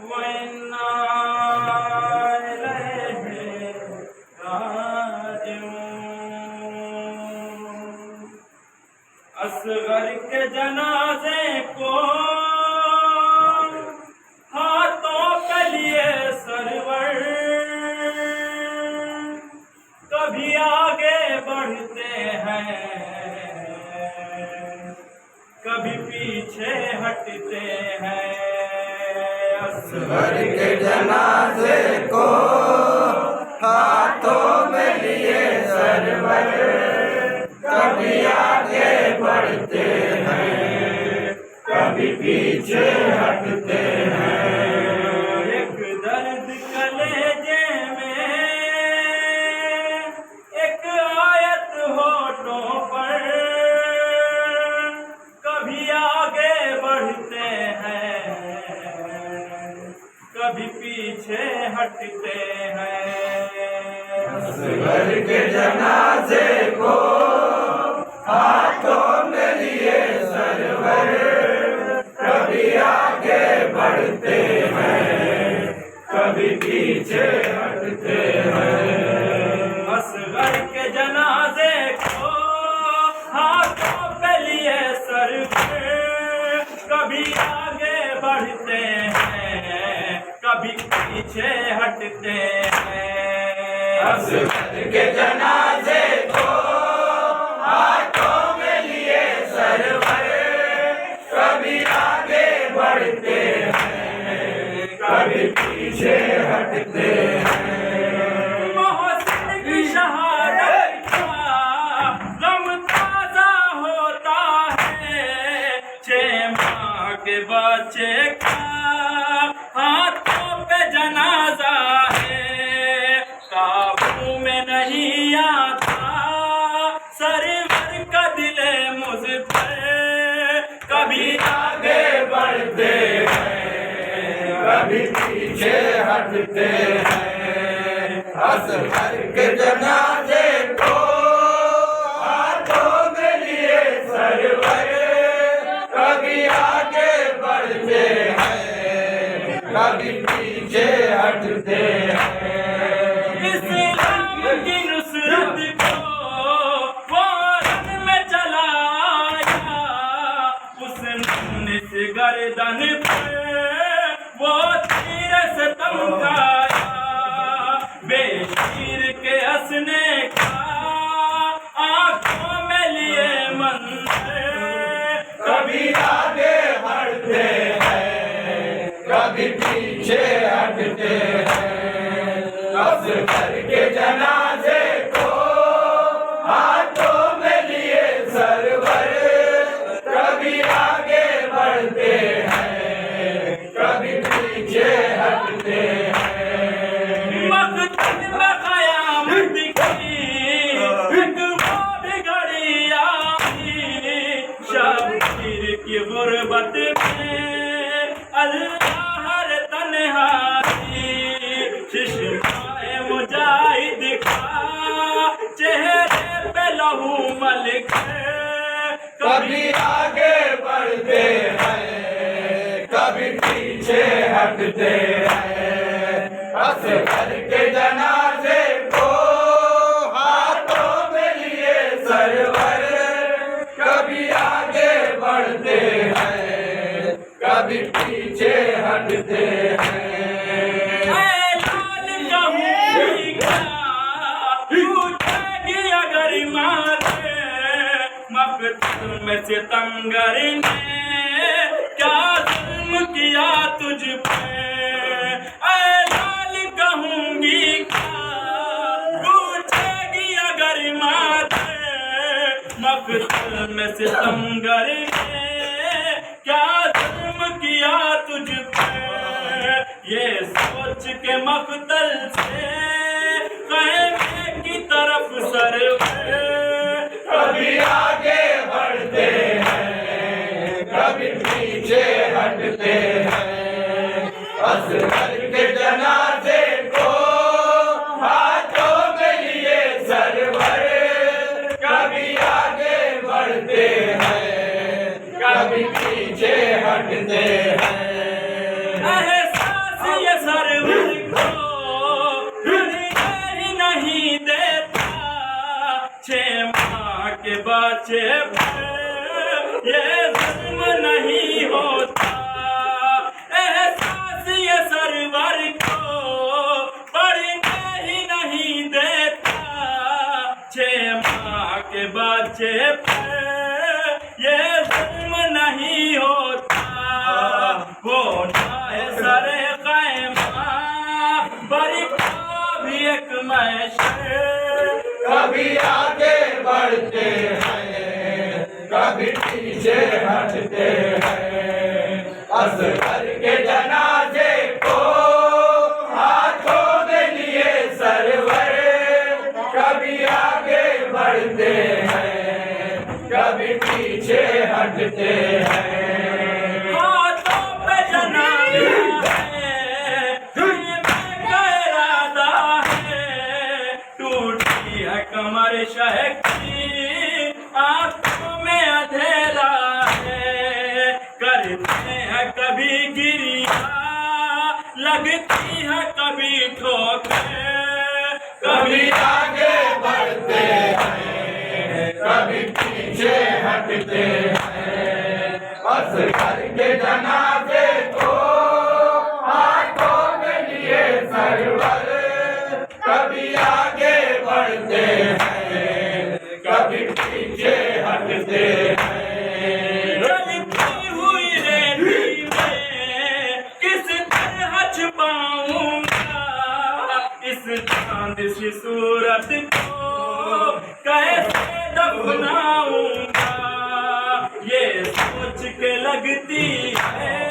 वइन्ना इलैहि राजिऊन। असगर के जनाजे को हाथों पे लिए सरवर, कभी आगे बढ़ते हैं कभी पीछे हटते हैं। असगर के जनाजे को हाथों में लिए सरवर, कभी आगे बढ़ते हैं कभी पीछे हटते हैं। एक दर्द कलेजे में, एक आयत होठों पर, कभी आगे बढ़ते हैं कभी पीछे हटते हैं। असगर के जनाजे को हाथों में लिए सरवर, कभी आगे बढ़ते हैं कभी पीछे हटते हैं। असगर के जनाजे को हाथों पे लिए सरवर, कभी आगे बढ़ते हैं कभी पीछे हटते हैं। असगर के जनाजे को हाथों में लिए सरवर, कभी आगे बढ़ते हैं कभी पीछे हटते हैं। मोहसिन की शहादत का गम ताजा होता है, 6 माह के बच्चे का हाथों पे जनाजा है। काबू में नहीं आता सरवर का दिले मुझ पर, कभी आगे बढ़ते हैं कभी पीछे हटते हैं। असगर के जनाजे को हाथों में लिए सरवर, कभी आगे बढ़ते हैं कभी पीछे हटते हैं। इस्लाम की नुसरत को वो रन में चलाया, उसने इस गर्दन पे वो तीर से तमकाया। बेशीर के हंसने का आंखों में लिए मंजर, कभी आगे बढ़ते हैं कभी पीछे हटते हैं। असगर के जनाजे को हाथों में लिए सरवर, कभी आगे बढ़ते हैं कभी पीछे हटते हैं। मक़सद में क़यामत की एक वो भी घड़ी आई, शबीर की गुर्बत में अल्लाह हर तन्हाई। चश्माए मुजाहिद का चेहरे पे लहू मलिक, कभी आगे बढ़ते हैं कभी पीछे हटते हैं। असगर के जनाजे को हाथों में लिए सरवर, कभी आगे बढ़ते हैं कभी पीछे हटते हैं। लाल कहूँगी क्या टूटेगी अगर मारे, मक़तल में सितमगर ने क्या जुल्म किया तुझ पे। ऐ लाल कहूँगी क्या टूटेगी अगर मारे, मक़तल में सितमगर ने क्या जुल्म किया तुझ पे। ये सोच के मक़तल से क़यामत की तरफ सरवर, कभी आगे बढ़ते हैं कभी पीछे हटते हैं। असगर के जनाजे को हाथों में लिए सरवर, कभी आगे बढ़ते हैं कभी पीछे बढ़ते हैं। एहसास ये सरवर को दुनिया ही नहीं देता, 6 माह के बच्चे पे ये जुल्म नहीं होता। एहसास ये सरवर को पढ़ने ही नहीं देता, 6 माह के बच्चे पे ये जुल्म नहीं होता। वो नाए सरे क़ैमा बरी का भी एक मैशे, कभी आगे बढ़ते हैं, कभी पीछे हटते हैं। असगर के जनाजे को हाथों में लिए सरवर, कभी आगे बढ़ते हैं, कभी पीछे हटते हैं। हाथों पे जनाजा है, दिल में इरादा है, टूटी है कमर शह की, आंखों में अंधेरा है। करते हैं कभी गिरिया, लगती है कभी ठोकर, कभी आगे बढ़ते हैं, कभी पीछे हटते हैं। असगर के जनाजे को हाथों में लिए सरवर, कभी आगे बढ़ते हैं, कभी पीछे हटते हैं। जलती हुई रेती में किस तरह छुपाऊंगा इस चांद सी सूरत को, कैसे दफनाऊंगा ये सोच के लगती है